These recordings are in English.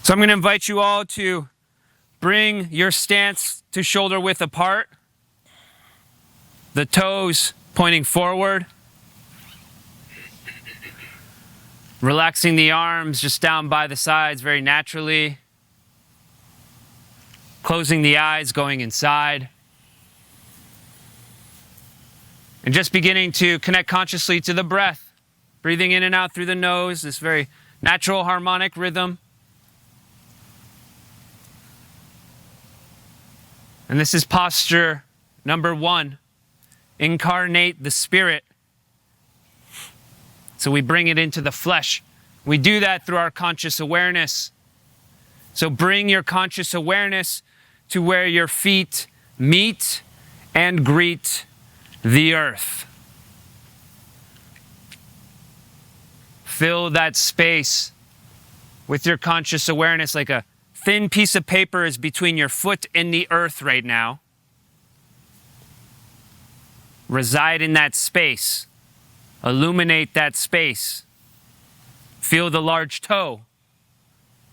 So I'm going to invite you all to bring your stance to shoulder width apart, the toes pointing forward, relaxing the arms just down by the sides very naturally, closing the eyes, going inside, and just beginning to connect consciously to the breath, breathing in and out through the nose, this very natural harmonic rhythm. And this is posture number 1. Incarnate the spirit. So we bring it into the flesh. We do that through our conscious awareness. So bring your conscious awareness to where your feet meet and greet the earth. Fill that space with your conscious awareness like a thin piece of paper is between your foot and the earth right now. Reside in that space. Illuminate that space. Feel the large toe.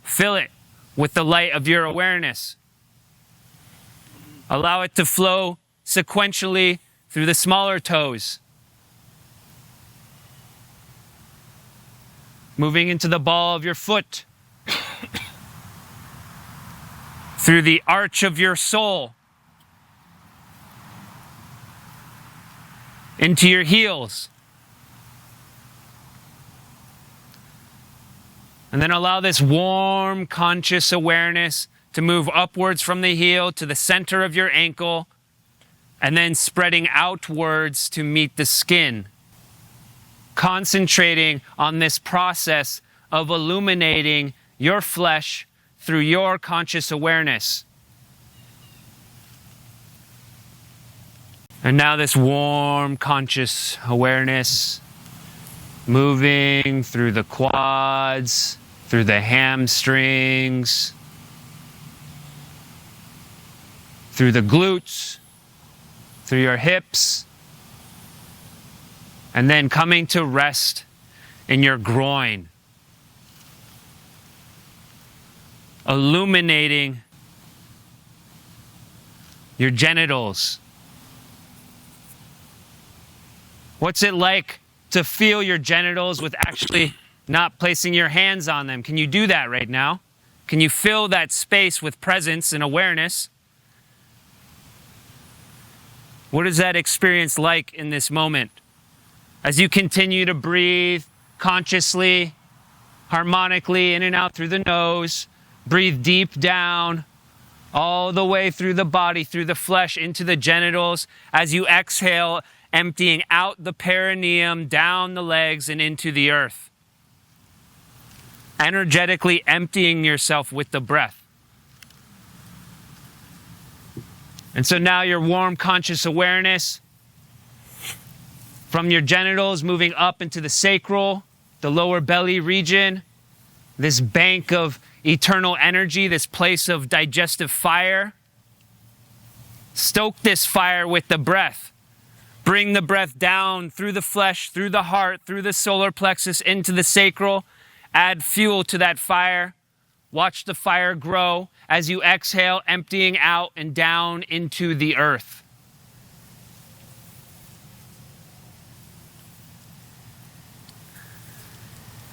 Fill it with the light of your awareness. Allow it to flow sequentially through the smaller toes. Moving into the ball of your foot. Through the arch of your soul. Into your heels. And then allow this warm, conscious awareness to move upwards from the heel to the center of your ankle, and then spreading outwards to meet the skin. Concentrating on this process of illuminating your flesh through your conscious awareness. And now this warm, conscious awareness moving through the quads, through the hamstrings, through the glutes, through your hips, and then coming to rest in your groin. Illuminating your genitals. What's it like to feel your genitals with actually not placing your hands on them? Can you do that right now? Can you fill that space with presence and awareness? What is that experience like in this moment? As you continue to breathe consciously, harmonically, in and out through the nose, breathe deep down, all the way through the body, through the flesh, into the genitals. As you exhale, emptying out the perineum, down the legs, and into the earth. Energetically emptying yourself with the breath. And so now your warm, conscious awareness from your genitals moving up into the sacral, the lower belly region, this bank of eternal energy, this place of digestive fire. Stoke this fire with the breath. Bring the breath down through the flesh, through the heart, through the solar plexus, into the sacral. Add fuel to that fire. Watch the fire grow as you exhale, emptying out and down into the earth.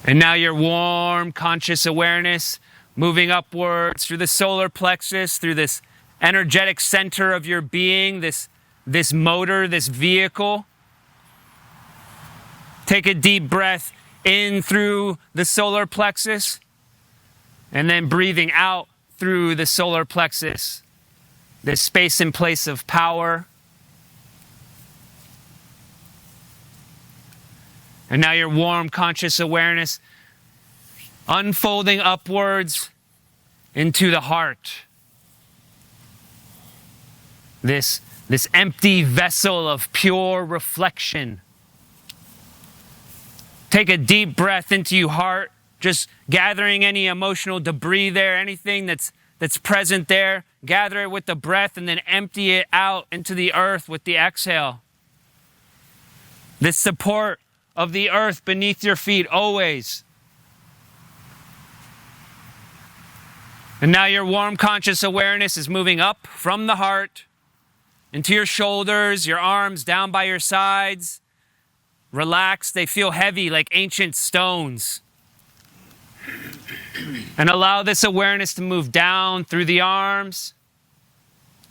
And now your warm, conscious awareness moving upwards through the solar plexus, through this energetic center of your being, this motor, this vehicle. Take a deep breath in through the solar plexus, and then breathing out through the solar plexus, this space and place of power. And now your warm, conscious awareness unfolding upwards into the heart. This empty vessel of pure reflection. Take a deep breath into your heart, just gathering any emotional debris there, anything that's present there. Gather it with the breath and then empty it out into the earth with the exhale. This support of the earth beneath your feet always. And now your warm conscious awareness is moving up from the heart into your shoulders, your arms down by your sides. Relax, they feel heavy like ancient stones. And allow this awareness to move down through the arms,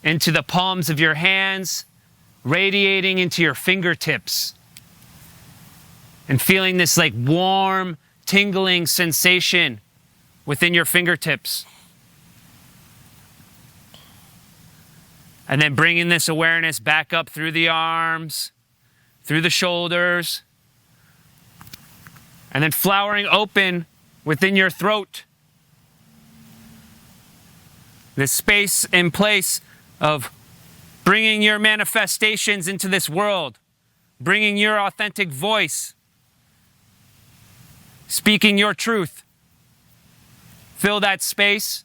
into the palms of your hands, radiating into your fingertips. And feeling this like warm, tingling sensation within your fingertips. And then bringing this awareness back up through the arms, through the shoulders, and then flowering open within your throat. This space and place of bringing your manifestations into this world, bringing your authentic voice, speaking your truth. Fill that space.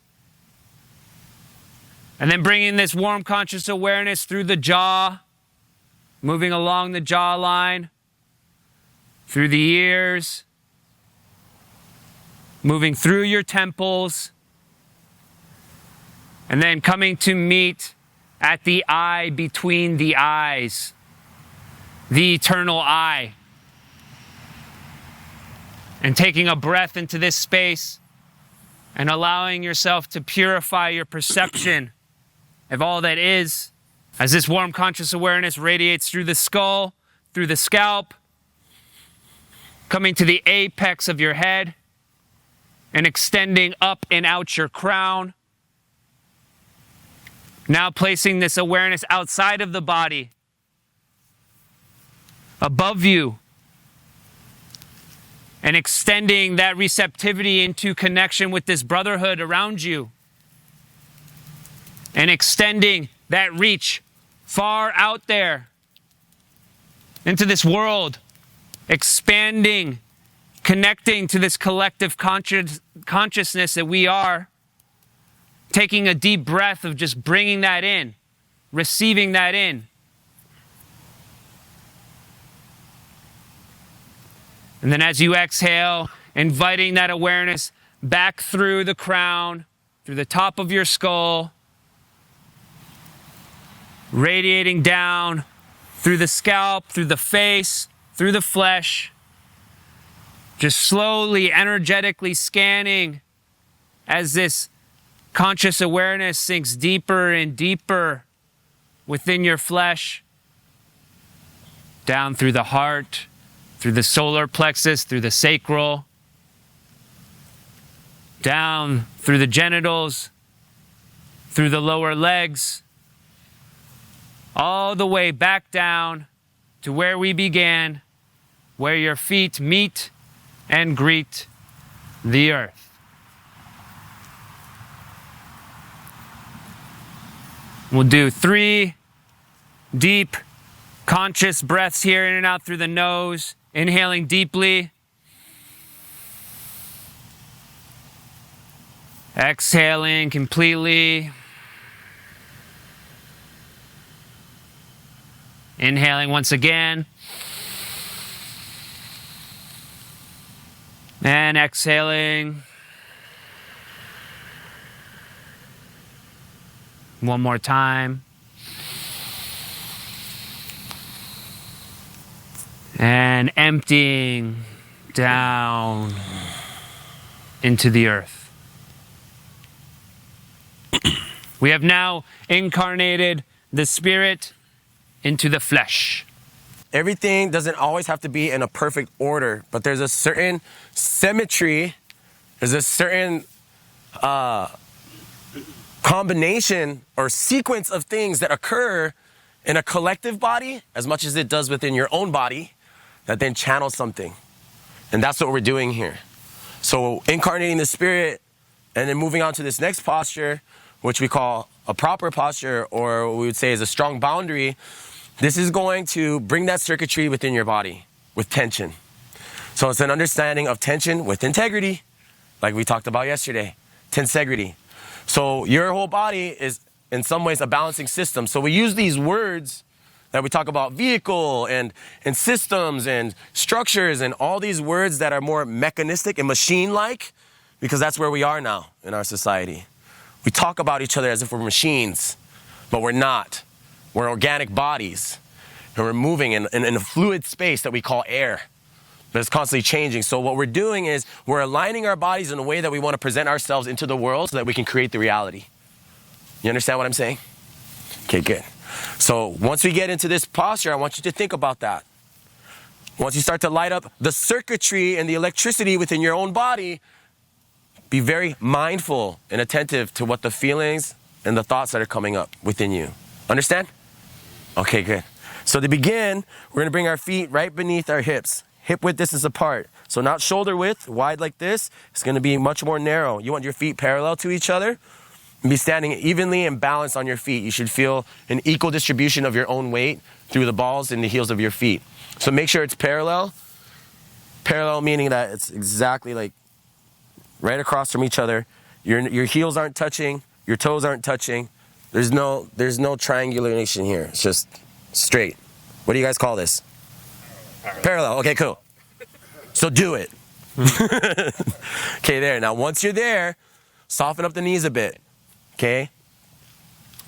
And then bringing this warm conscious awareness through the jaw, moving along the jawline, through the ears, moving through your temples, and then coming to meet at the eye between the eyes, the eternal eye. And taking a breath into this space and allowing yourself to purify your perception of all that is, as this warm conscious awareness radiates through the skull, through the scalp, coming to the apex of your head, and extending up and out your crown. Now placing this awareness outside of the body, above you, and extending that receptivity into connection with this brotherhood around you. And extending that reach far out there into this world, expanding, connecting to this collective consciousness that we are, taking a deep breath of just bringing that in, receiving that in. And then as you exhale, inviting that awareness back through the crown, through the top of your skull, radiating down through the scalp, through the face, through the flesh. Just slowly, energetically scanning as this conscious awareness sinks deeper and deeper within your flesh, down through the heart, through the solar plexus, through the sacral, down through the genitals, through the lower legs, all the way back down to where we began, where your feet meet and greet the earth. We'll do 3 deep, conscious breaths here, in and out through the nose, inhaling deeply. Exhaling completely. Inhaling once again. And exhaling. One more time. And emptying down into the earth. We have now incarnated the spirit into the flesh. Everything doesn't always have to be in a perfect order, but there's a certain symmetry, there's a certain combination or sequence of things that occur in a collective body as much as it does within your own body that then channels something. And that's what we're doing here. So incarnating the spirit and then moving on to this next posture, which we call a proper posture, or what we would say is a strong boundary. This is going to bring that circuitry within your body with tension. So it's an understanding of tension with integrity, like we talked about yesterday, tensegrity. So your whole body is in some ways a balancing system. So we use these words that we talk about, vehicle and systems and structures and all these words that are more mechanistic and machine-like, because that's where we are now in our society. We talk about each other as if we're machines, but we're not. We're organic bodies, and we're moving in a fluid space that we call air, but it's constantly changing. So what we're doing is we're aligning our bodies in a way that we want to present ourselves into the world so that we can create the reality. You understand what I'm saying? Okay, good. So once we get into this posture, I want you to think about that. Once you start to light up the circuitry and the electricity within your own body, be very mindful and attentive to what the feelings and the thoughts that are coming up within you. Understand? Okay, good. So to begin, we're going to bring our feet right beneath our hips. Hip width distance apart. So not shoulder width, wide like this. It's going to be much more narrow. You want your feet parallel to each other. And be standing evenly and balanced on your feet. You should feel an equal distribution of your own weight through the balls and the heels of your feet. So make sure it's parallel. Parallel meaning that it's exactly like right across from each other. Your heels aren't touching. Your toes aren't touching. There's no triangulation here. It's just straight. What do you guys call this? Parallel. Okay, cool. So do it. Okay, there. Now, once you're there, soften up the knees a bit. Okay?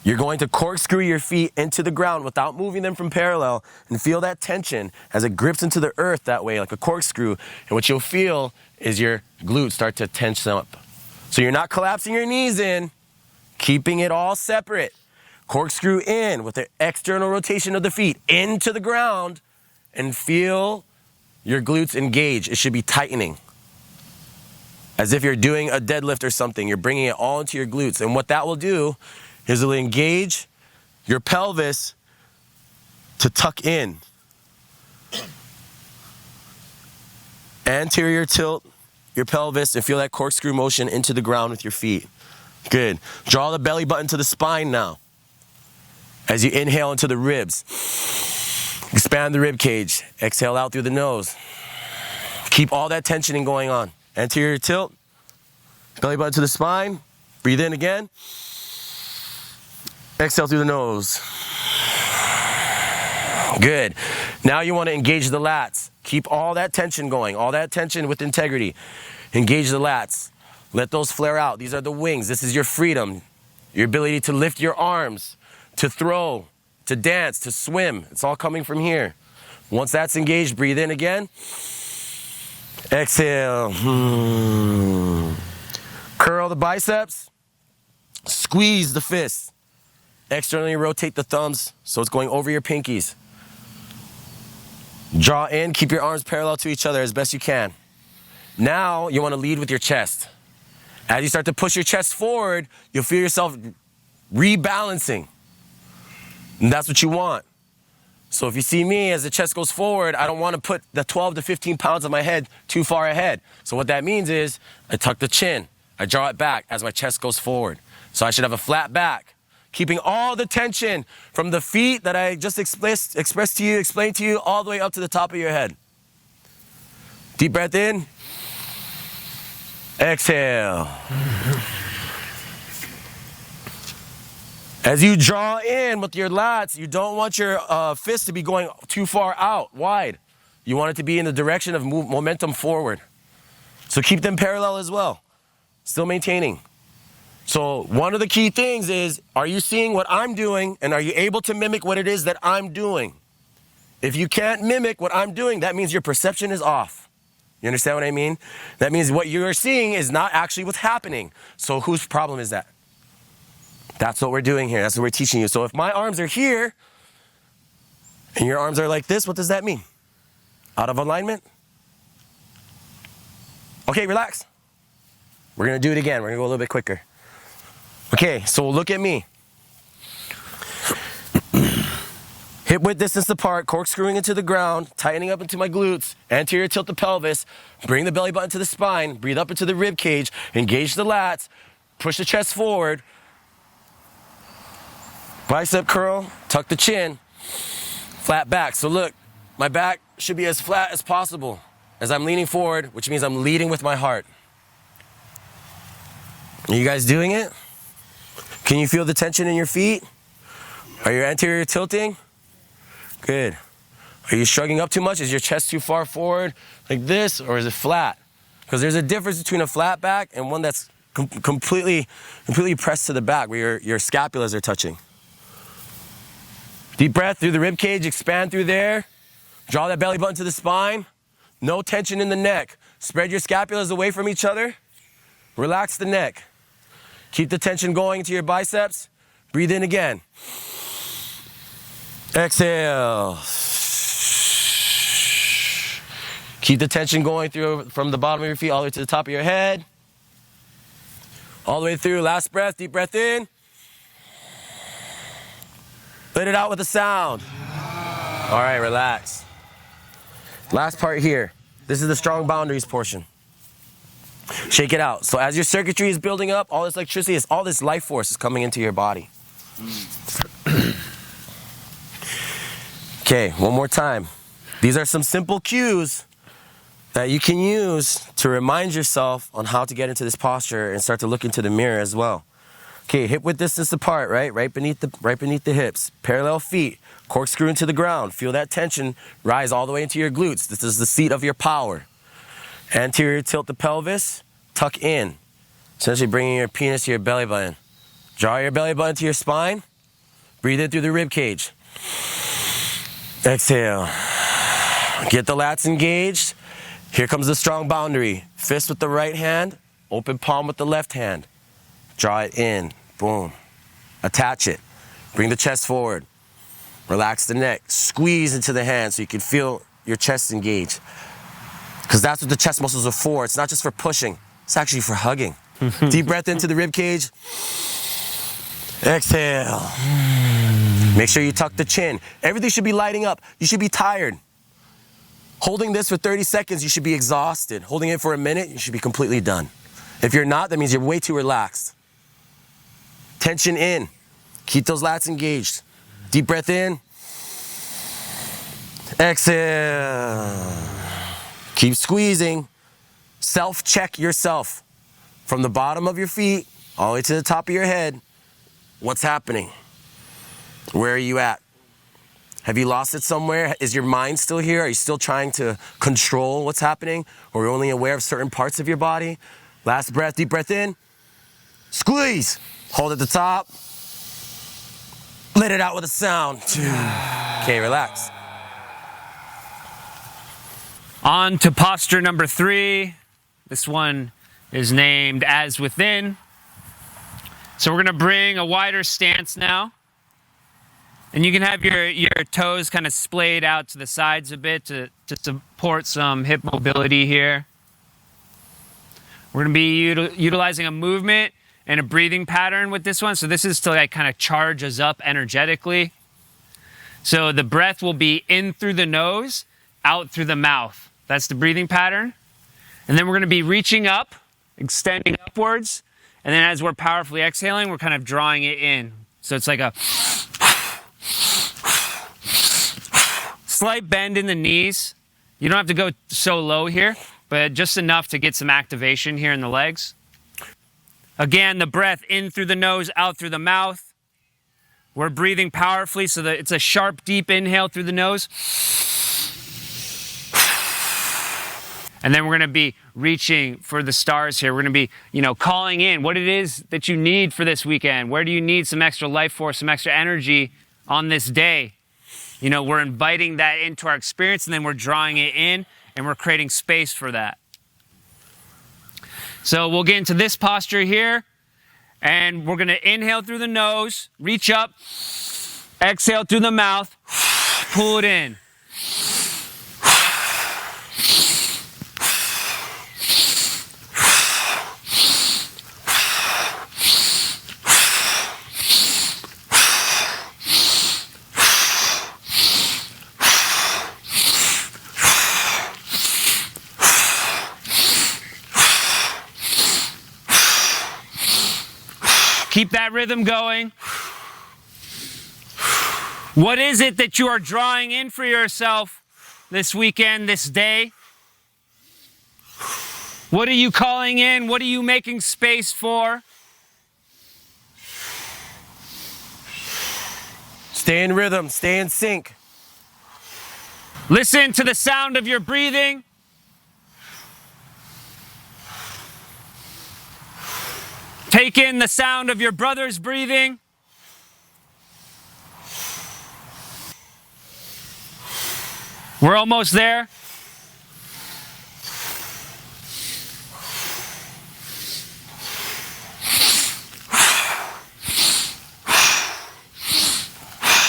You're going to corkscrew your feet into the ground without moving them from parallel and feel that tension as it grips into the earth that way, like a corkscrew. And what you'll feel is your glutes start to tense up. So you're not collapsing your knees in, keeping it all separate. Corkscrew in with the external rotation of the feet into the ground and feel your glutes engage. It should be tightening. As if you're doing a deadlift or something. You're bringing it all into your glutes. And what that will do is it'll engage your pelvis to tuck in. Anterior tilt your pelvis and feel that corkscrew motion into the ground with your feet. Good. Draw the belly button to the spine now. As you inhale into the ribs. Expand the rib cage. Exhale out through the nose. Keep all that tensioning going on. Anterior tilt. Belly button to the spine. Breathe in again. Exhale through the nose. Good. Now you want to engage the lats. Keep all that tension going. All that tension with integrity. Engage the lats. Let those flare out. These are the wings. This is your freedom. Your ability to lift your arms, to throw, to dance, to swim. It's all coming from here. Once that's engaged, breathe in again. Exhale. Curl the biceps. Squeeze the fists. Externally rotate the thumbs so it's going over your pinkies. Draw in. Keep your arms parallel to each other as best you can. Now you want to lead with your chest. As you start to push your chest forward, you'll feel yourself rebalancing. And that's what you want. So if you see me as the chest goes forward, I don't want to put the 12 to 15 pounds of my head too far ahead. So what that means is I tuck the chin. I draw it back as my chest goes forward. So I should have a flat back, keeping all the tension from the feet that I just explained to you, all the way up to the top of your head. Deep breath in. Exhale. As you draw in with your lats, you don't want your fists to be going too far out, wide. You want it to be in the direction of momentum forward. So keep them parallel as well. Still maintaining. So one of the key things is, are you seeing what I'm doing and are you able to mimic what it is that I'm doing? If you can't mimic what I'm doing, that means your perception is off. You understand what I mean? That means what you're seeing is not actually what's happening. So whose problem is that? That's what we're doing here. That's what we're teaching you. So if my arms are here and your arms are like this, what does that mean? Out of alignment? Okay, relax. We're going to do it again. We're going to go a little bit quicker. Okay, so look at me. Hip width distance apart, corkscrewing into the ground, tightening up into my glutes, anterior tilt the pelvis, bring the belly button to the spine, breathe up into the rib cage, engage the lats, push the chest forward, bicep curl, tuck the chin, flat back. So look, my back should be as flat as possible as I'm leaning forward, which means I'm leading with my heart. Are you guys doing it? Can you feel the tension in your feet? Are your anterior tilting? Good. Are you shrugging up too much? Is your chest too far forward like this, or is it flat? Because there's a difference between a flat back and one that's completely pressed to the back where your scapulas are touching. Deep breath through the rib cage, expand through there. Draw that belly button to the spine. No tension in the neck. Spread your scapulas away from each other. Relax the neck. Keep the tension going into your biceps. Breathe in again. Exhale. Keep the tension going through from the bottom of your feet all the way to the top of your head. All the way through. Last breath. Deep breath in. Let it out with a sound. All right, relax. Last part here. This is the strong boundaries portion. Shake it out. So as your circuitry is building up, all this electricity, all this life force is coming into your body. Okay, one more time. These are some simple cues that you can use to remind yourself on how to get into this posture and start to look into the mirror as well. Okay, hip width distance apart, right beneath the hips. Parallel feet, corkscrew into the ground. Feel that tension rise all the way into your glutes. This is the seat of your power. Anterior tilt the pelvis, tuck in. Essentially bringing your penis to your belly button. Draw your belly button to your spine. Breathe in through the rib cage. Exhale. Get the lats engaged. Here comes the strong boundary. Fist with the right hand, open palm with the left hand. Draw it in. Boom. Attach it. Bring the chest forward. Relax the neck. Squeeze into the hand so you can feel your chest engage. Because that's what the chest muscles are for. It's not just for pushing. It's actually for hugging. Deep breath into the rib cage. Exhale. Make sure you tuck the chin. Everything should be lighting up. You should be tired. Holding this for 30 seconds, you should be exhausted. Holding it for a minute, you should be completely done. If you're not, that means you're way too relaxed. Tension in. Keep those lats engaged. Deep breath in. Exhale. Keep squeezing. Self-check yourself. From the bottom of your feet all the way to the top of your head. What's happening? Where are you at? Have you lost it somewhere? Is your mind still here? Are you still trying to control what's happening? Or are you only aware of certain parts of your body? Last breath, deep breath in. Squeeze. Hold at the top. Let it out with a sound. Okay, relax. On to posture number 3. This one is named As Within. So we're going to bring a wider stance now. And you can have your toes kind of splayed out to the sides a bit to support some hip mobility here. We're going to be utilizing a movement and a breathing pattern with this one. So this is to like kind of charge us up energetically. So the breath will be in through the nose, out through the mouth. That's the breathing pattern. And then we're going to be reaching up, extending upwards. And then as we're powerfully exhaling, we're kind of drawing it in. So it's like a slight bend in the knees. You don't have to go so low here, but just enough to get some activation here in the legs. Again, the breath in through the nose, out through the mouth. We're breathing powerfully so that it's a sharp, deep inhale through the nose. And then we're going to be reaching for the stars here. We're going to be, calling in what it is that you need for this weekend. Where do you need some extra life force, some extra energy on this day? We're inviting that into our experience, and then we're drawing it in, and we're creating space for that. So we'll get into this posture here, and we're going to inhale through the nose, reach up, exhale through the mouth, pull it in. Keep that rhythm going. What is it that you are drawing in for yourself this weekend, this day? What are you calling in? What are you making space for? Stay in rhythm, stay in sync. Listen to the sound of your breathing. Take in the sound of your brother's breathing. We're almost there.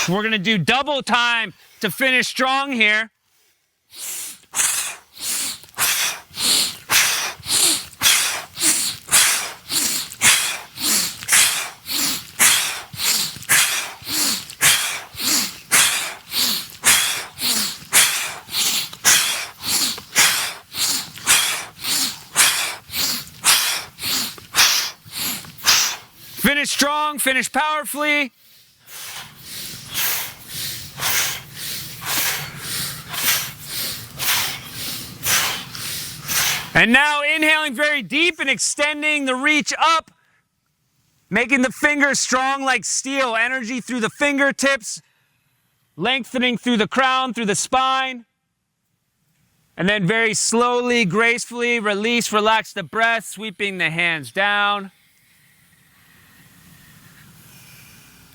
We're going to do double time to finish strong here. Finish strong, finish powerfully. And now inhaling very deep and extending the reach up, making the fingers strong like steel, energy through the fingertips, lengthening through the crown, through the spine. And then very slowly, gracefully release, relax the breath, sweeping the hands down.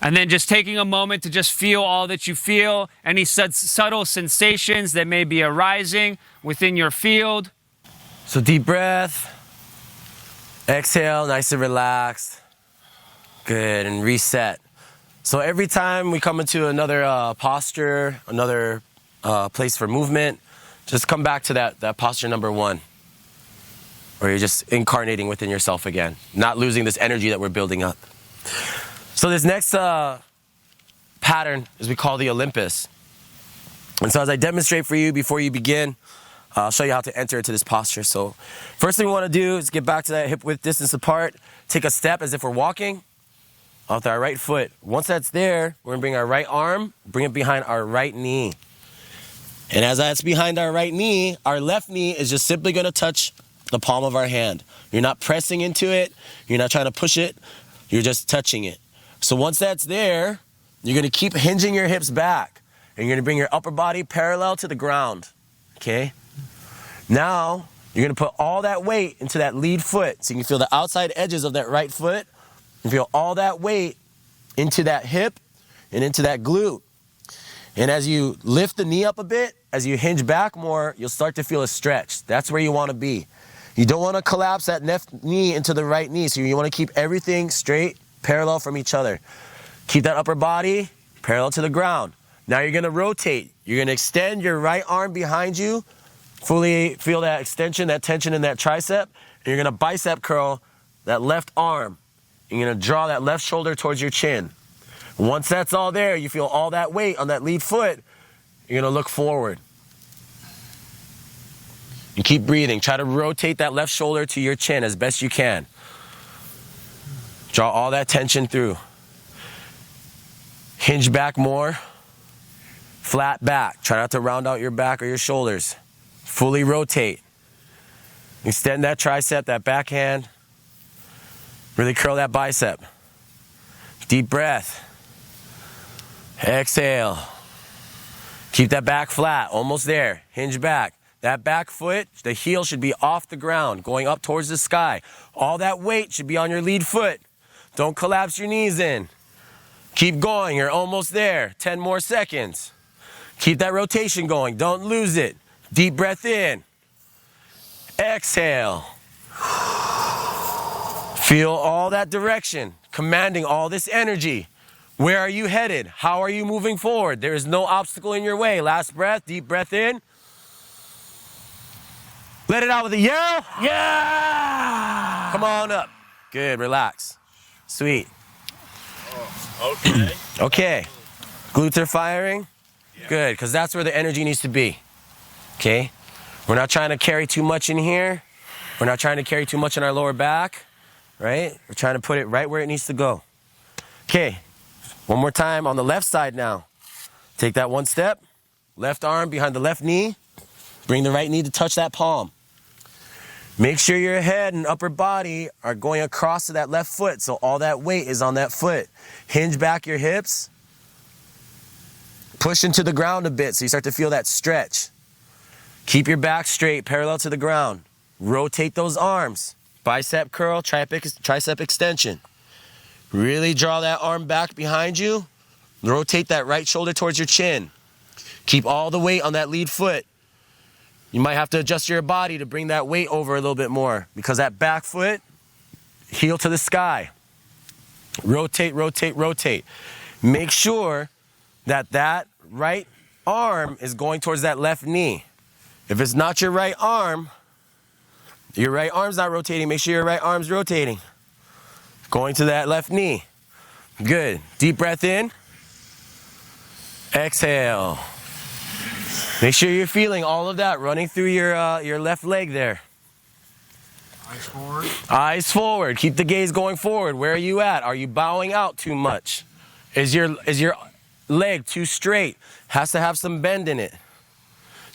And then just taking a moment to just feel all that you feel, any subtle sensations that may be arising within your field. So deep breath, exhale, nice and relaxed. Good, and reset. So every time we come into another posture, another place for movement, just come back to that posture number one, where you're just incarnating within yourself again, not losing this energy that we're building up. So this next pattern is we call the Olympus. And so as I demonstrate for you before you begin, I'll show you how to enter into this posture. So first thing we want to do is get back to that hip width distance apart. Take a step as if we're walking off our right foot. Once that's there, we're going to bring our right arm, bring it behind our right knee. And as that's behind our right knee, our left knee is just simply going to touch the palm of our hand. You're not pressing into it. You're not trying to push it. You're just touching it. So once that's there, you're going to keep hinging your hips back. And you're going to bring your upper body parallel to the ground. Okay? Now, you're going to put all that weight into that lead foot. So you can feel the outside edges of that right foot. And feel all that weight into that hip and into that glute. And as you lift the knee up a bit, as you hinge back more, you'll start to feel a stretch. That's where you want to be. You don't want to collapse that left knee into the right knee. So you want to keep everything straight, parallel from each other. Keep that upper body parallel to the ground. Now you're going to rotate. You're going to extend your right arm behind you. Fully feel that extension, that tension in that tricep. And you're going to bicep curl that left arm. You're going to draw that left shoulder towards your chin. Once that's all there, you feel all that weight on that lead foot, you're going to look forward. And keep breathing. Try to rotate that left shoulder to your chin as best you can. Draw all that tension through. Hinge back more. Flat back. Try not to round out your back or your shoulders. Fully rotate. Extend that tricep, that backhand. Really curl that bicep. Deep breath. Exhale. Keep that back flat, almost there. Hinge back. That back foot, the heel should be off the ground, going up towards the sky. All that weight should be on your lead foot. Don't collapse your knees in. Keep going, you're almost there. 10 more seconds. Keep that rotation going, don't lose it. Deep breath in. Exhale. Feel all that direction, commanding all this energy. Where are you headed? How are you moving forward? There is no obstacle in your way. Last breath, deep breath in. Let it out with a yell. Yeah! Come on up. Good, relax. Sweet. Okay. Okay. Glutes are firing? Yeah. Good, because that's where the energy needs to be. Okay? We're not trying to carry too much in here. We're not trying to carry too much in our lower back. Right? We're trying to put it right where it needs to go. Okay. One more time on the left side now. Take that one step. Left arm behind the left knee. Bring the right knee to touch that palm. Make sure your head and upper body are going across to that left foot, so all that weight is on that foot. Hinge back your hips. Push into the ground a bit so you start to feel that stretch. Keep your back straight, parallel to the ground. Rotate those arms. bicep curl, tricep extension. Really draw that arm back behind you. Rotate that right shoulder towards your chin. Keep all the weight on that lead foot. You might have to adjust your body to bring that weight over a little bit more because that back foot, heel to the sky. Rotate, rotate, rotate. Make sure that that right arm is going towards that left knee. If it's not your right arm's not rotating, make sure your right arm's rotating. Going to that left knee. Good. Deep breath in. Exhale. Make sure you're feeling all of that running through your left leg there. Eyes forward. Eyes forward. Keep the gaze going forward. Where are you at? Are you bowing out too much? Is your leg too straight? Has to have some bend in it.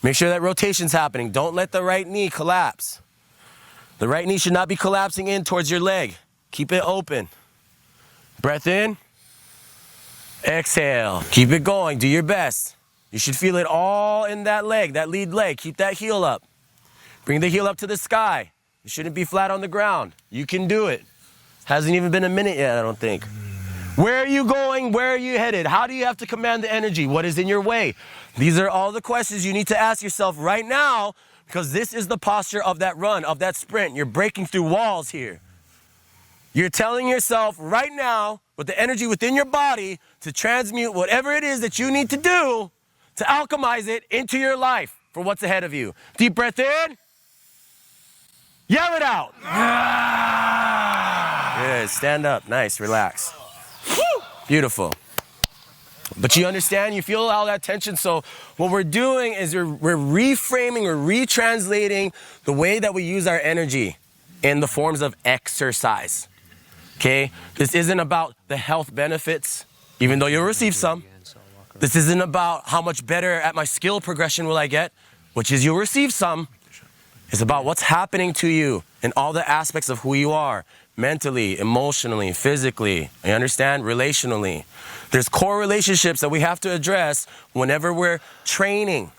Make sure that rotation's happening. Don't let the right knee collapse. The right knee should not be collapsing in towards your leg. Keep it open. Breath in. Exhale. Keep it going. Do your best. You should feel it all in that leg, that lead leg. Keep that heel up. Bring the heel up to the sky. You shouldn't be flat on the ground. You can do it. Hasn't even been a minute yet, I don't think. Where are you going? Where are you headed? How do you have to command the energy? What is in your way? These are all the questions you need to ask yourself right now because this is the posture of that run, of that sprint. You're breaking through walls here. You're telling yourself right now with the energy within your body to transmute whatever it is that you need to do to alchemize it into your life for what's ahead of you. Deep breath in. Yell it out. Good. Stand up. Nice. Relax. Beautiful. But you understand, you feel all that tension. So what we're doing is we're reframing or retranslating the way that we use our energy in the forms of exercise. Okay? This isn't about the health benefits, even though you'll receive some. This isn't about how much better at my skill progression will I get, which is you'll receive some. It's about what's happening to you in all the aspects of who you are, mentally, emotionally, physically, you understand? Relationally. There's core relationships that we have to address whenever we're training.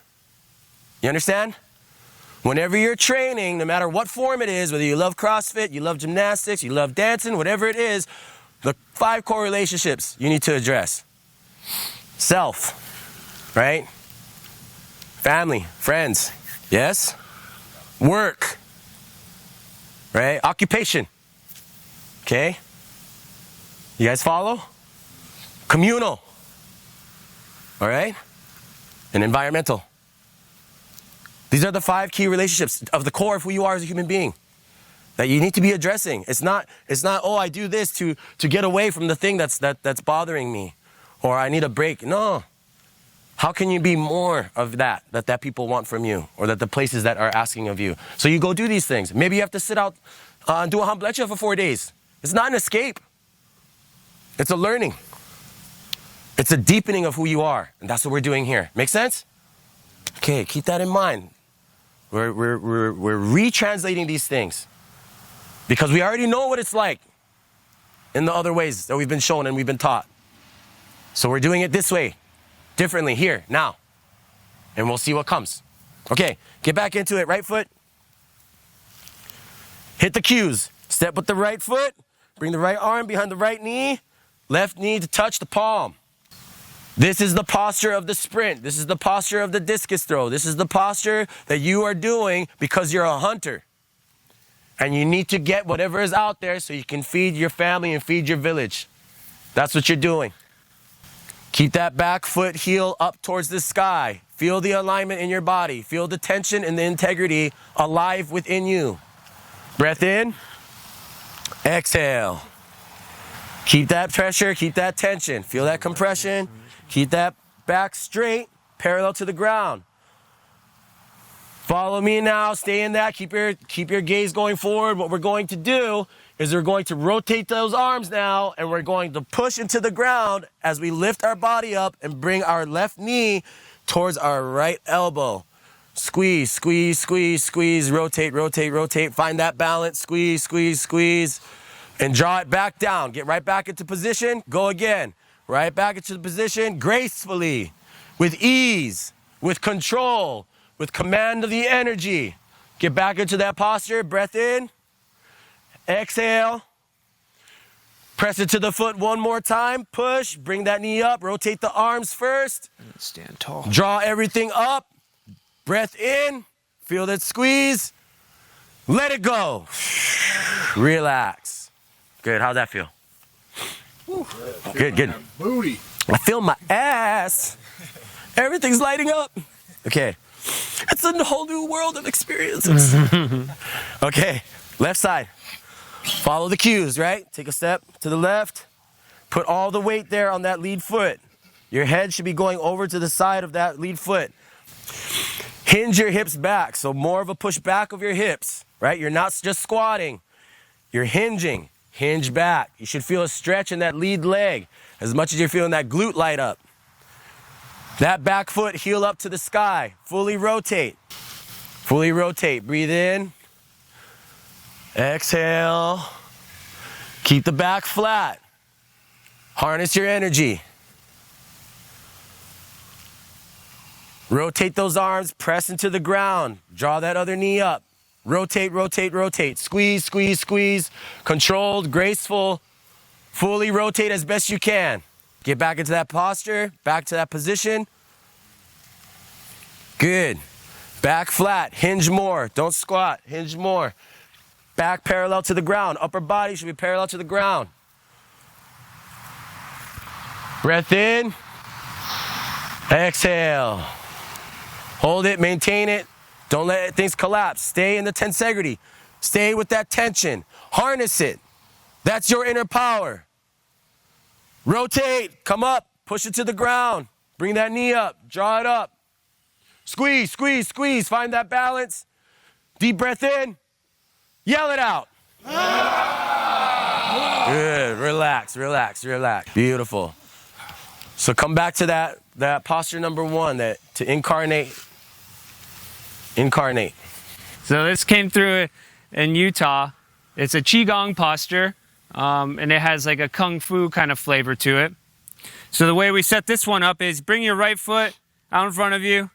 You understand? Whenever you're training, no matter what form it is, whether you love CrossFit, you love gymnastics, you love dancing, whatever it is, the 5 core relationships you need to address. Self, right? Family, friends, yes? Work, right? Occupation, okay? You guys follow? Communal, all right? And environmental. These are the 5 key relationships of the core of who you are as a human being that you need to be addressing. It's not, oh, I do this to get away from the thing that's bothering me, or I need a break. No. How can you be more of that people want from you, or that the places that are asking of you? So you go do these things. Maybe you have to sit out and do a hamblecha for 4 days. It's not an escape. It's a learning. It's a deepening of who you are. And that's what we're doing here. Make sense? Okay, keep that in mind. We're retranslating these things because we already know what it's like in the other ways that we've been shown and we've been taught. So we're doing it this way, differently, here, now. And we'll see what comes. Okay, get back into it. Right foot. Hit the cues. Step with the right foot. Bring the right arm behind the right knee. Left knee to touch the palm. This is the posture of the sprint. This is the posture of the discus throw. This is the posture that you are doing because you're a hunter. And you need to get whatever is out there so you can feed your family and feed your village. That's what you're doing. Keep that back foot heel up towards the sky. Feel the alignment in your body. Feel the tension and the integrity alive within you. Breath in. Exhale. Keep that pressure, keep that tension. Feel that compression. Keep that back straight, parallel to the ground. Follow me now, stay in that. Keep your gaze going forward. What we're going to do is we're going to rotate those arms now, and we're going to push into the ground as we lift our body up and bring our left knee towards our right elbow. Squeeze, squeeze, squeeze, squeeze, rotate, rotate, rotate. Find that balance, squeeze, squeeze, squeeze, and draw it back down. Get right back into position. Go again. Right back into the position gracefully, with ease, with control, with command of the energy. Get back into that posture. Breath in. Exhale. Press it to the foot one more time. Push. Bring that knee up. Rotate the arms first. Stand tall. Draw everything up. Breath in. Feel that squeeze. Let it go. Relax. Good. How'd that feel? Good, good. Booty. I feel my ass. Everything's lighting up. Okay. It's a whole new world of experiences. Okay. Left side. Follow the cues, right? Take a step to the left. Put all the weight there on that lead foot. Your head should be going over to the side of that lead foot. Hinge your hips back, so more of a push back of your hips, right? You're not just squatting. You're hinging. Hinge back. You should feel a stretch in that lead leg as much as you're feeling that glute light up. That back foot, heel up to the sky. Fully rotate. Fully rotate. Breathe in. Exhale. Keep the back flat. Harness your energy. Rotate those arms, press into the ground. Draw that other knee up. Rotate, rotate, rotate. Squeeze, squeeze, squeeze. Controlled, graceful. Fully rotate as best you can. Get back into that posture, back to that position. Good. Back flat, hinge more. Don't squat, hinge more. Back parallel to the ground. Upper body should be parallel to the ground. Breath in. Exhale. Hold it, maintain it. Don't let things collapse. Stay in the tensegrity. Stay with that tension. Harness it. That's your inner power. Rotate, come up, push it to the ground. Bring that knee up, draw it up. Squeeze, squeeze, squeeze. Find that balance. Deep breath in. Yell it out. Good. Relax, relax, relax. Beautiful. So come back to that posture number one, that to incarnate. Incarnate. So this came through in Utah. It's a Qigong posture, and it has like a Kung Fu kind of flavor to it. So the way we set this one up is bring your right foot out in front of you.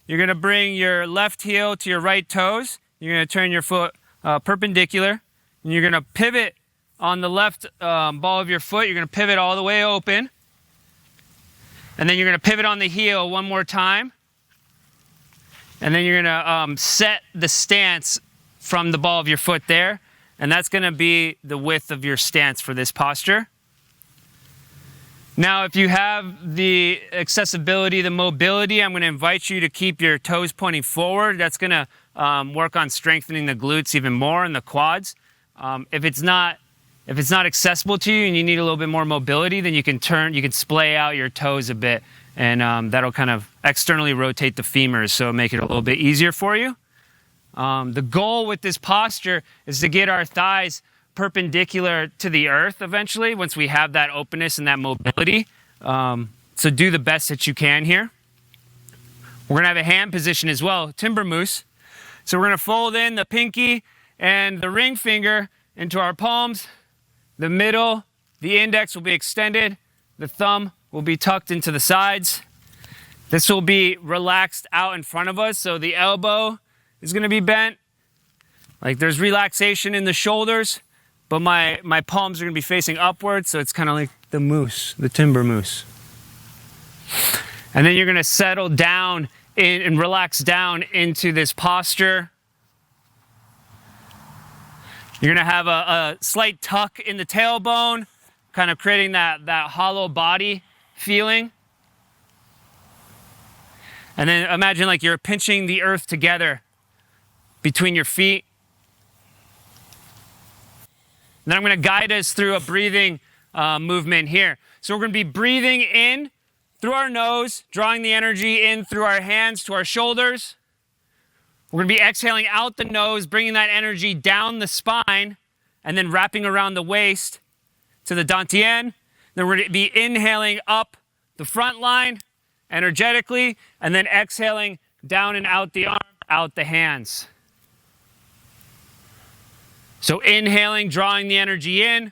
You're going to bring your left heel to your right toes. You're going to turn your foot perpendicular, and you're going to pivot on the left ball of your foot. You're going to pivot all the way open, and then you're going to pivot on the heel one more time, and then you're going to set the stance from the ball of your foot there, and that's going to be the width of your stance for this posture. Now, if you have the accessibility, the mobility, I'm going to invite you to keep your toes pointing forward. That's going to work on strengthening the glutes even more and the quads. If it's not accessible to you and you need a little bit more mobility, then you can splay out your toes a bit, and that'll kind of externally rotate the femurs, so make it a little bit easier for you. The goal with this posture is to get our thighs perpendicular to the earth eventually, once we have that openness and that mobility. So do the best that you can here. We're going to have a hand position as well, timber moose. So we're going to fold in the pinky and the ring finger into our palms. The middle, the index will be extended. The thumb will be tucked into the sides. This will be relaxed out in front of us, so the elbow is going to be bent. Like there's relaxation in the shoulders, but my palms are going to be facing upwards, so it's kind of like the moose, the timber moose. And then you're going to settle down and relax down into this posture. You're going to have a slight tuck in the tailbone, kind of creating that hollow body feeling. And then imagine like you're pinching the earth together between your feet. And then I'm going to guide us through a breathing movement here. So we're going to be breathing in through our nose, drawing the energy in through our hands to our shoulders. We're going to be exhaling out the nose, bringing that energy down the spine, and then wrapping around the waist to the dantian. Then we're going to be inhaling up the front line energetically, and then exhaling down and out the arm, out the hands. So inhaling, drawing the energy in.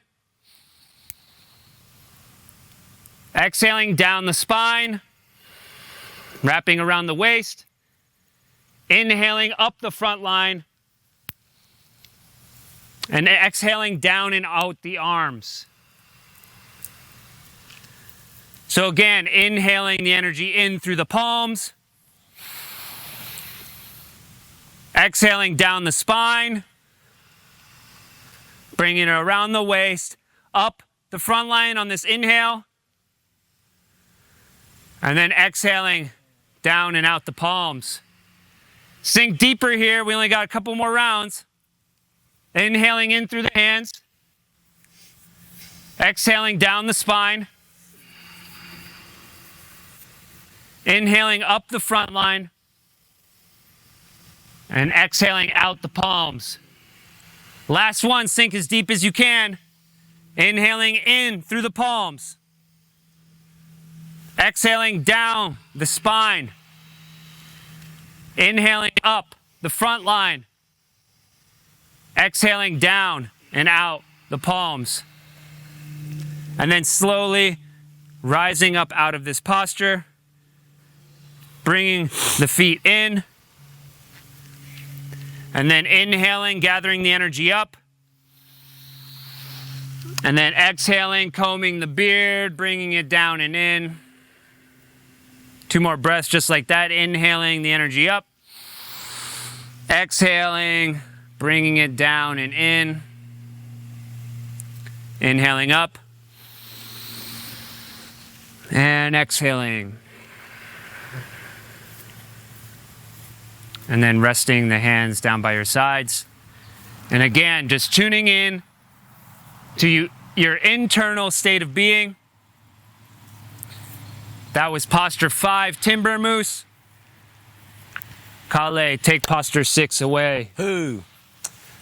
Exhaling down the spine, wrapping around the waist. Inhaling up the front line. And exhaling down and out the arms. So again, inhaling the energy in through the palms. Exhaling down the spine. Bringing it around the waist, up the front line on this inhale. And then exhaling down and out the palms. Sink deeper here. We only got a couple more rounds. Inhaling in through the hands. Exhaling down the spine. Inhaling up the front line. And exhaling out the palms. Last one, sink as deep as you can. Inhaling in through the palms. Exhaling down the spine. Inhaling up the front line. Exhaling down and out the palms. And then slowly rising up out of this posture. Bringing the feet in. And then inhaling, gathering the energy up. And then exhaling, combing the beard, bringing it down and in. 2 more breaths just like that. Inhaling the energy up. Exhaling, bringing it down and in. Inhaling up. And exhaling. And then resting the hands down by your sides. And again, just tuning in to your internal state of being. That was posture 5, Timber Moose. Kale, take posture 6 away. Who?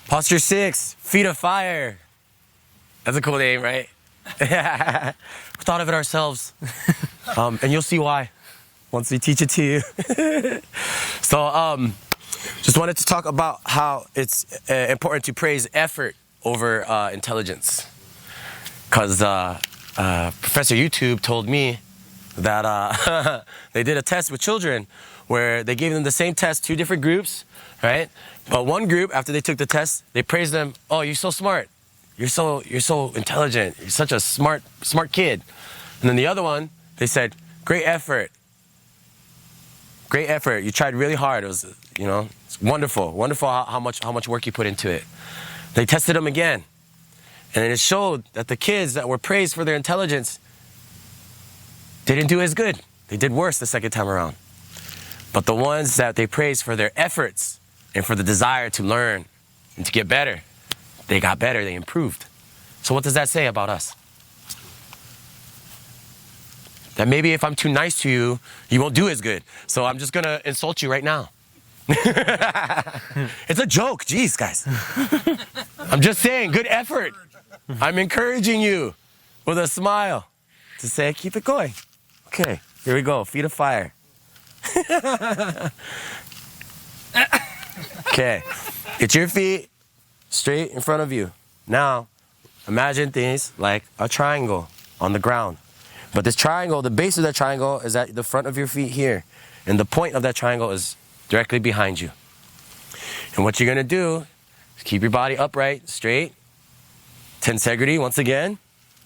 Posture 6, Feet of Fire. That's a cool name, right? We thought of it ourselves. And you'll see why once we teach it to you. So, just wanted to talk about how it's important to praise effort over intelligence. Because Professor YouTube told me that they did a test with children where they gave them the same test, 2 different groups, right? But one group, after they took the test, they praised them, "Oh, you're so smart. You're so intelligent. You're such a smart kid." And then the other one, they said, "Great effort. Great effort. You tried really hard. It was, it's wonderful. Wonderful how much work you put into it." They tested them again. And it showed that the kids that were praised for their intelligence didn't do as good. They did worse the second time around. But the ones that they praised for their efforts and for the desire to learn and to get better, they got better, they improved. So what does that say about us? That maybe if I'm too nice to you, you won't do as good. So I'm just gonna insult you right now. It's a joke, jeez, guys. I'm just saying, good effort. I'm encouraging you with a smile to say, keep it going. Okay, here we go, Feet of Fire. Okay, get your feet straight in front of you. Now, imagine things like a triangle on the ground. But this triangle, the base of that triangle is at the front of your feet here. And the point of that triangle is directly behind you. And what you're gonna do is keep your body upright, straight. Tensegrity, once again.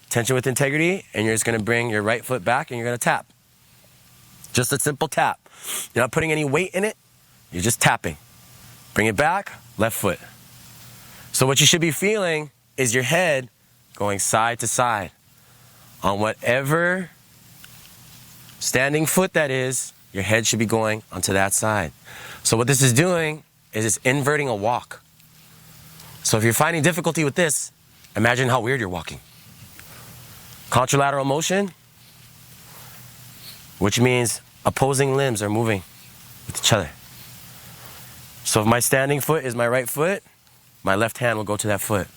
Tension with integrity. And you're just gonna bring your right foot back and you're gonna tap. Just a simple tap. You're not putting any weight in it. You're just tapping. Bring it back, left foot. So what you should be feeling is your head going side to side. On whatever standing foot that is, your head should be going onto that side. So what this is doing is it's inverting a walk. So if you're finding difficulty with this, imagine how weird you're walking. Contralateral motion, which means opposing limbs are moving with each other. So if my standing foot is my right foot, my left hand will go to that foot.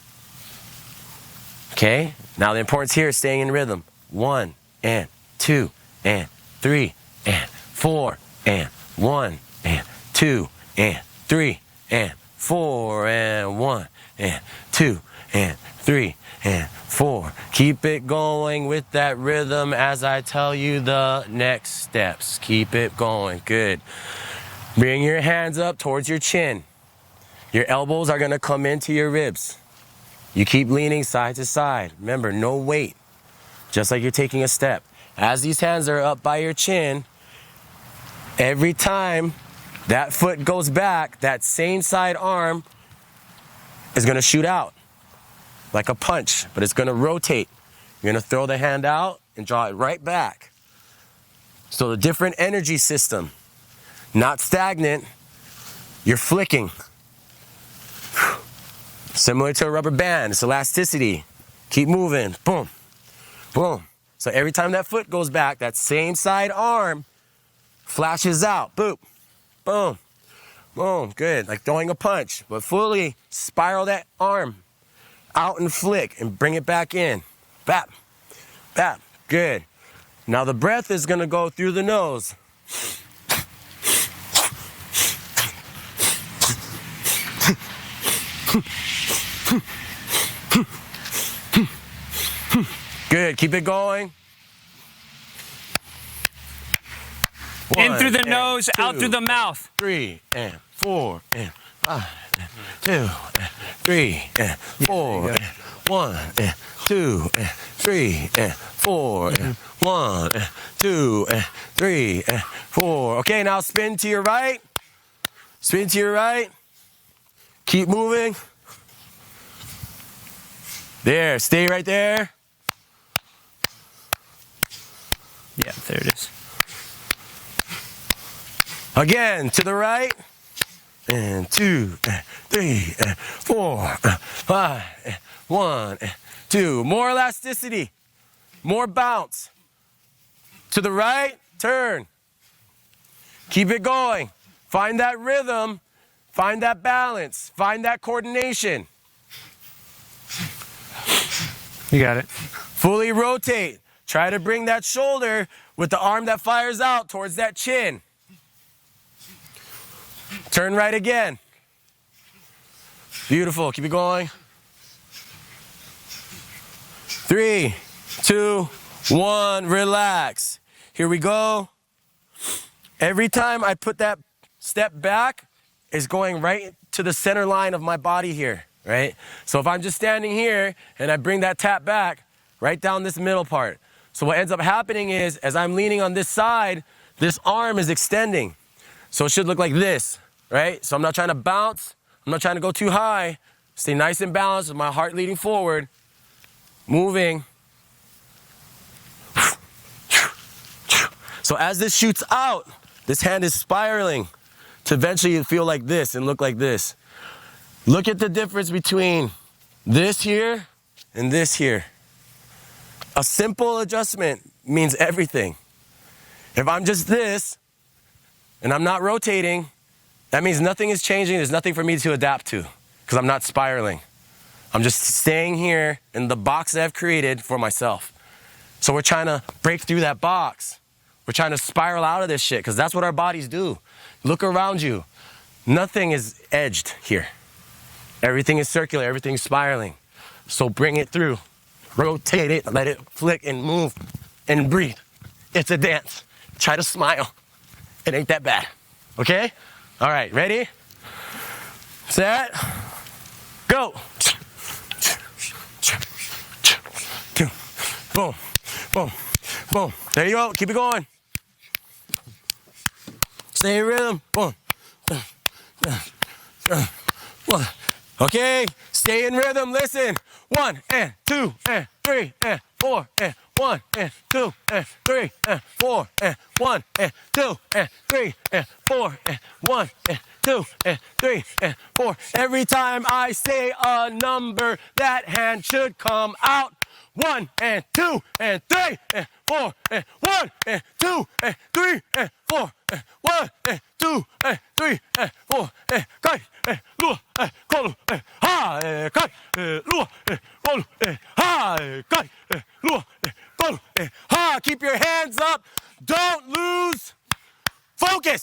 Okay? Now the importance here is staying in rhythm. 1 and 2 and 3 and 4 and 1 and 2 and 3 and 4 and 1 and 2 and 3 and 4. Keep it going with that rhythm as I tell you the next steps. Keep it going. Good. Bring your hands up towards your chin. Your elbows are going to come into your ribs. You keep leaning side to side. Remember, no weight, just like you're taking a step. As these hands are up by your chin, every time that foot goes back, that same side arm is gonna shoot out like a punch, but it's gonna rotate. You're gonna throw the hand out and draw it right back. So the different energy system, not stagnant, you're flicking. Similar to a rubber band, it's elasticity. Keep moving, boom, boom. So every time that foot goes back, that same side arm flashes out, boom, boom, boom, good. Like throwing a punch, but fully spiral that arm out and flick and bring it back in. Bap, bap, good. Now the breath is gonna go through the nose. Good, keep it going. In through the 1 nose, and out through the 2 mouth. 3 and 4 and 5 and 2 and 3 and 4 and 1 and 2 and 3 and 4 and 1 and 2 and 3 and 4. Okay, now spin to your right. Spin to your right. Keep moving. There, stay right there. Yeah, there it is. Again, to the right. And 2, and 3, and 4, and 5, and 1, and 2. More elasticity. More bounce. To the right, turn. Keep it going. Find that rhythm. Find that balance. Find that coordination. You got it. Fully rotate. Try to bring that shoulder with the arm that fires out towards that chin. Turn right again. Beautiful. Keep it going. 3, 2, 1. Relax. Here we go. Every time I put that step back, it's going right to the center line of my body here, right? So if I'm just standing here and I bring that tap back, right down this middle part. So what ends up happening is, as I'm leaning on this side, this arm is extending. So it should look like this, right? So I'm not trying to bounce. I'm not trying to go too high. Stay nice and balanced with my heart leading forward. Moving. So as this shoots out, this hand is spiraling to eventually feel like this and look like this. Look at the difference between this here and this here. A simple adjustment means everything. If I'm just this and I'm not rotating, that means nothing is changing. There's nothing for me to adapt to because I'm not spiraling. I'm just staying here in the box that I've created for myself. So we're trying to break through that box. We're trying to spiral out of this shit because that's what our bodies do. Look around you. Nothing is edged here. Everything is circular. Everything's spiraling. So bring it through. Rotate it. Let it flick and move and breathe. It's a dance. Try to smile. It ain't that bad. Okay? All right. Ready? Set. Go. Boom. Boom. Boom. There you go. Keep it going. Stay in rhythm. Boom. Okay. Stay in rhythm. Listen. 1 and 2 and 3 and 4 and 1 and 2 and 3 and 4 and 1 and 2 and 3 and 4 and 1 and 2 and 3 and 4. Every time I say a number, that hand should come out. 1 and 2 and 3 and 4 and 1 and 2 and 3 and 4 and 1 and 2 and 3 and 4 and kai and lua and kolu and ha and kai and lua and kolu and ha and kai and lua and kolu and ha. Keep your hands up. Don't lose focus.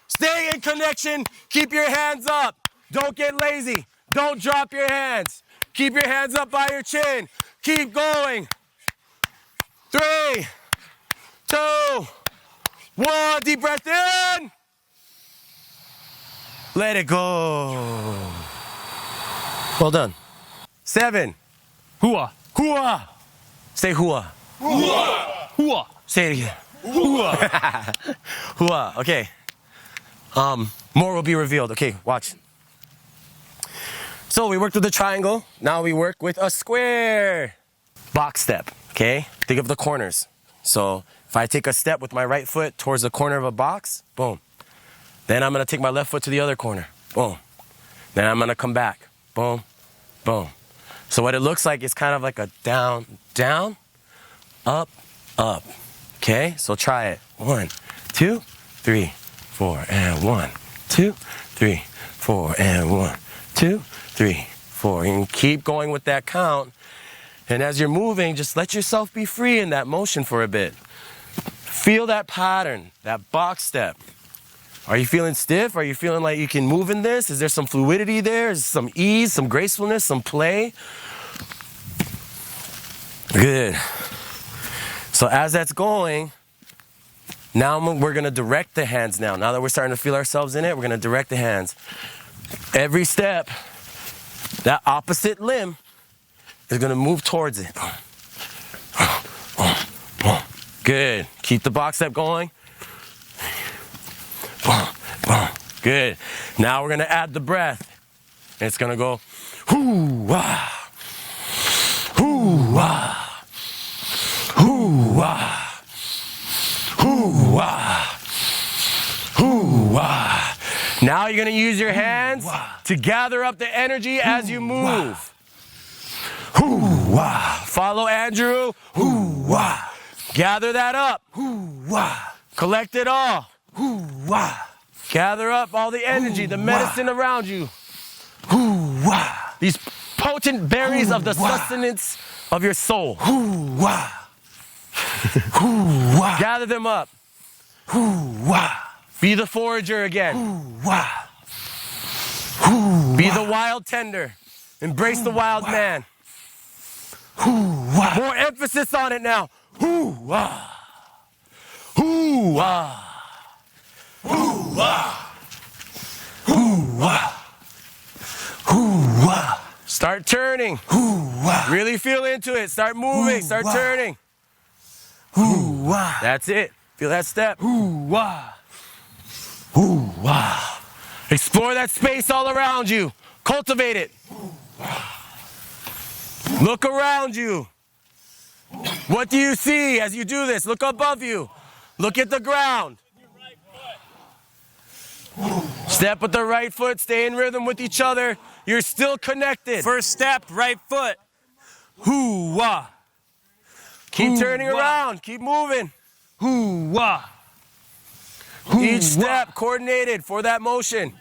Stay in connection. Keep your hands up. Don't get lazy. Don't drop your hands. Keep your hands up by your chin. Keep going. 3, 2, 1. Deep breath in. Let it go. Well done. 7. Hua. Hua. Say hua. Hua. Say it again. Hua. Hua. Okay. More will be revealed. Okay, watch. So we worked with the triangle. Now we work with a square. Box step. Okay. Think of the corners. So if I take a step with my right foot towards the corner of a box, boom. Then I'm going to take my left foot to the other corner. Boom. Then I'm going to come back. Boom. Boom. So what it looks like is kind of like a down, down, up, up. Okay? So try it. 1, 2, 3, 4, and 1, 2, 3, 4, and 1, 2, 3, 4. And keep going with that count. And as you're moving, just let yourself be free in that motion for a bit. Feel that pattern, that box step. Are you feeling stiff? Are you feeling like you can move in this? Is there some fluidity there? Is some ease, some gracefulness, some play? Good. So as that's going, now we're going to direct the hands now. Now that we're starting to feel ourselves in it, we're going to direct the hands. Every step, that opposite limb is going to move towards it. Good. Keep the box step going. Good. Now we're going to add the breath. It's going to go hoo-wah, hoo-wah, hoo-wah, hoo-wah, hoo-wah. Now you're going to use your hands to gather up the energy as you move. Hoo-wah. Follow Andrew. Hoo-wah. Gather that up. Hoo-wah. Collect it all. Hoo-wah. Gather up all the energy, the medicine around you. Hoo-wah. These potent berries of the sustenance of your soul. Hoo-wah. Hoo-wah. Gather them up. Hoo-wah. Be the forager again. Hoo-wah. Hoo-wah. Be the wild tender. Embrace the wild man. Hoo-wah. More emphasis on it now. Hoo-wah. Hoo-wah. Hoo-wah. Hoo-wah. Hoo-wah. Start turning. Hoo-wah. Really feel into it. Start moving. Start turning. Hoo-wah. That's it. Feel that step. Hoo-wah. Hoo-wah. Explore that space all around you. Cultivate it. Look around you. What do you see as you do this? Look above you. Look at the ground. Step with the right foot. Stay in rhythm with each other. You're still connected. First step, right foot. Hoo-wah. Keep turning around. Keep moving. Hoo-wah. Each step coordinated for that motion.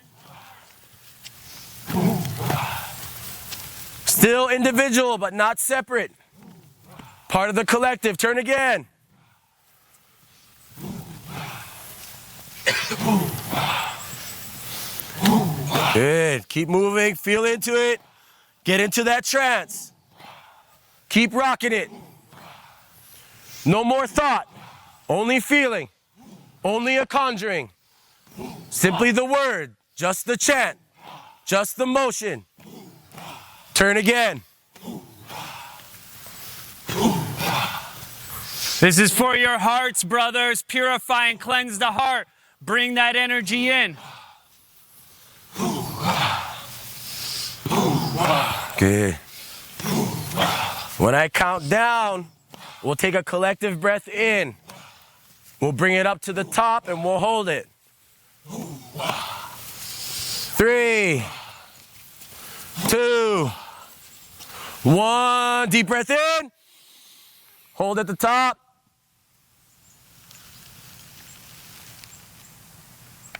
Still individual, but not separate. Part of the collective. Turn again. Good. Keep moving. Feel into it. Get into that trance. Keep rocking it. No more thought. Only feeling. Only a conjuring. Simply the word. Just the chant. Just the motion. Turn again. This is for your hearts, brothers. Purify and cleanse the heart. Bring that energy in. Good. When I count down, we'll take a collective breath in. We'll bring it up to the top and we'll hold it. 3, 2, 1. Deep breath in. Hold at the top.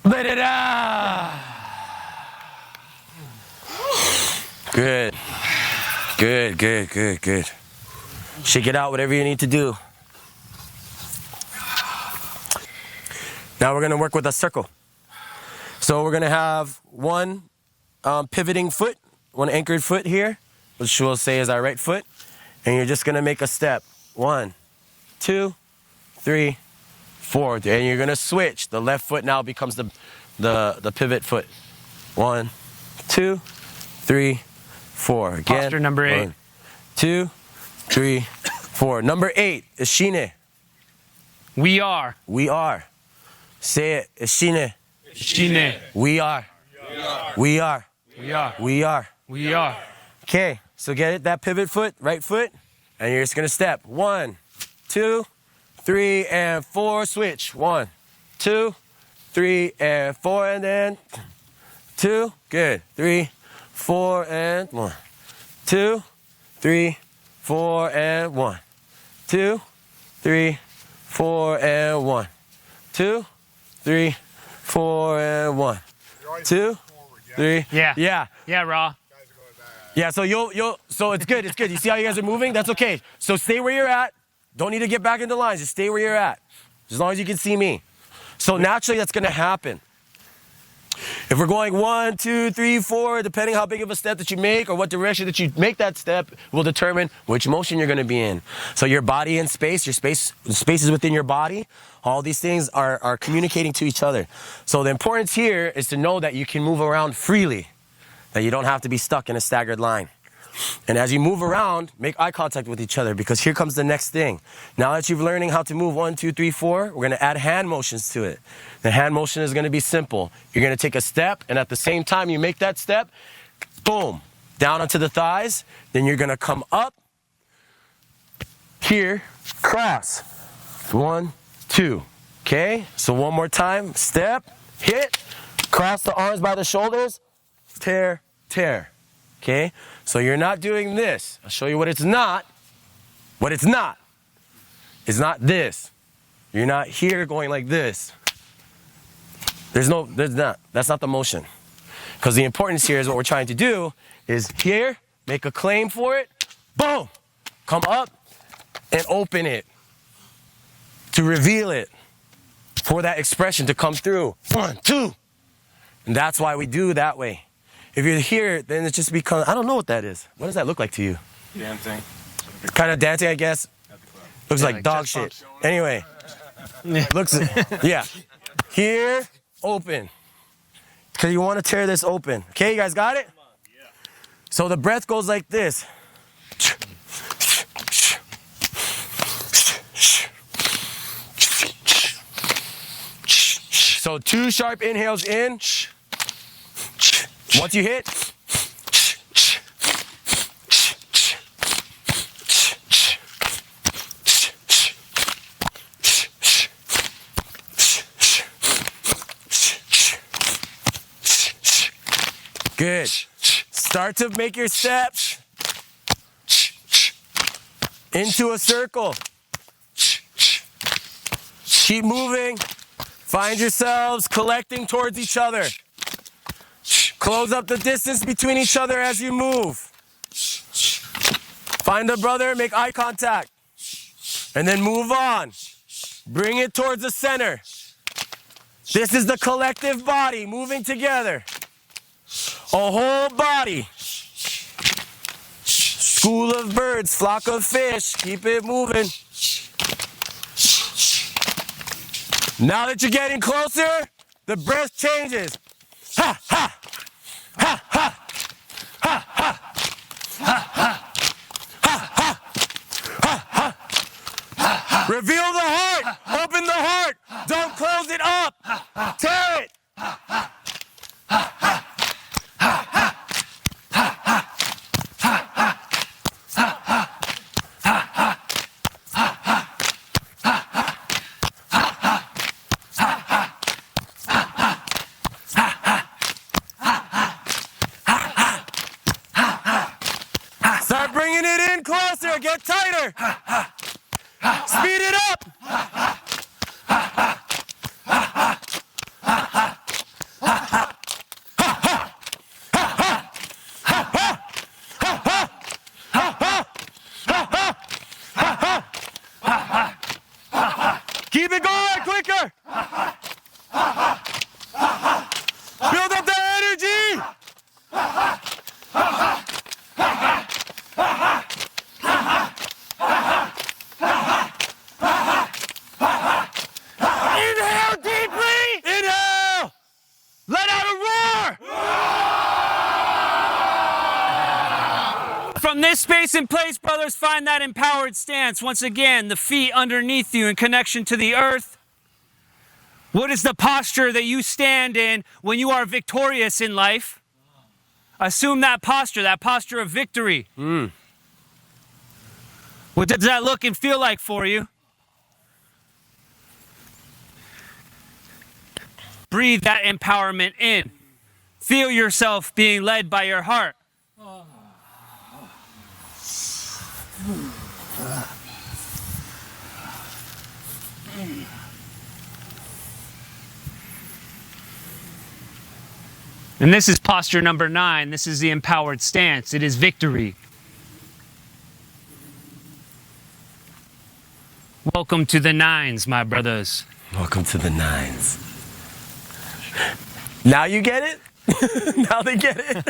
Let it out. Good. Good, good, good, good. Shake it out, whatever you need to do. Now we're going to work with a circle. So we're going to have one pivoting foot, one anchored foot here, which we'll say is our right foot. And you're just going to make a step. 1, 2, 3, 4. And you're going to switch. The left foot now becomes the pivot foot. 1, 2, 3, 4. Again. Posture number 8. 1, 2, 3, 4. Number 8 is shine. We are. We are. Say it. It's shine. Shine. We are. We are. We are. We are. We are. Okay, so get it, that pivot foot, right foot, and you're just gonna step. 1, 2, 3, and 4. Switch. 1, 2, 3, and 4, and then 2. Good. 3, 4, and 1. 2, 3, 4, and 1. 2, 3, 4, and 1. 2, 3, 4, and 1. 2, 3. Yeah. Yeah. Yeah, Raw. Yeah, so so it's good, it's good. You see how you guys are moving? That's okay. So stay where you're at. Don't need to get back into lines, just stay where you're at. As long as you can see me. So naturally that's gonna happen. If we're going 1, 2, 3, 4, depending how big of a step that you make or what direction that you make that step will determine which motion you're gonna be in. So your body and space, your spaces within your body, all these things are communicating to each other. So the importance here is to know that you can move around freely, that you don't have to be stuck in a staggered line. And as you move around, make eye contact with each other, because here comes the next thing. Now that you've learning how to move 1, 2, 3, 4, we're gonna add hand motions to it. The hand motion is gonna be simple. You're gonna take a step, and at the same time you make that step, boom, down onto the thighs. Then you're gonna come up, here, cross. 1, 2, okay? So one more time, step, hit, cross the arms by the shoulders, tear, tear, okay? So you're not doing this. I'll show you what it's not. What it's not. It's not this. You're not here going like this. There's not. That's not the motion. Because the importance here is what we're trying to do is here, make a claim for it, boom, come up and open it to reveal it, for that expression to come through. 1, 2. And that's why we do that way. If you're here, then it just becomes, I don't know what that is. What does that look like to you? Dancing. Kind of dancing, I guess. Looks like dog shit. Anyway, looks, yeah. Here, open. Because you want to tear this open. Okay, you guys got it? So the breath goes like this. So 2 sharp inhales in. Once you hit, good. Start to make your steps into a circle. Keep moving. Find yourselves collecting towards each other. Close up the distance between each other as you move. Find a brother, make eye contact. And then move on. Bring it towards the center. This is the collective body moving together. A whole body. School of birds, flock of fish. Keep it moving. Now that you're getting closer, the breath changes. Ha, ha. Ha, ha. Ha, ha. Ha, ha. Ha, ha. Ha, ha. Reveal the heart. Open the heart. Don't close it up. Tear it. Start bringing it in closer. Get tighter. Speed it up. Keep it going quicker. Build up the energy. From this space and place, brothers, find that empowered stance. Once again, the feet underneath you in connection to the earth. What is the posture that you stand in when you are victorious in life? Assume that posture of victory. What does that look and feel like for you? Breathe that empowerment in. Feel yourself being led by your heart. And this is posture number 9. This is the empowered stance. It is victory. Welcome to the 9s, my brothers. Welcome to the 9s. Now you get it? Now they get it?